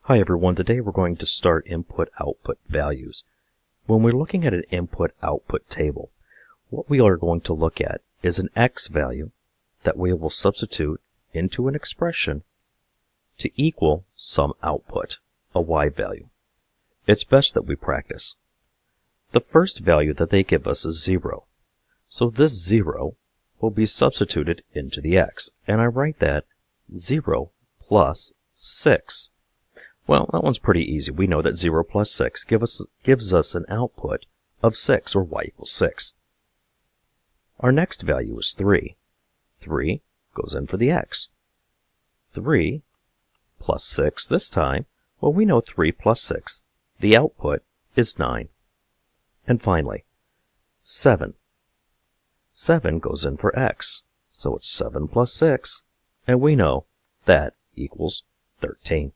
Hi everyone, today we're going to start input-output values. When we're looking at an input-output table, what we are going to look at is an x value that we will substitute into an expression to equal some output, a y value. It's best that we practice. The first value that they give us is 0. So this 0 will be substituted into the x, and I write that 0 plus 6. Well, that one's pretty easy. We know that 0 plus 6 gives us an output of 6, or y equals 6. Our next value is 3. 3 goes in for the x. 3 plus 6 this time, well, we know 3 plus 6. The output is 9. And finally, 7. 7 goes in for x, so it's 7 plus 6, and we know that equals 13.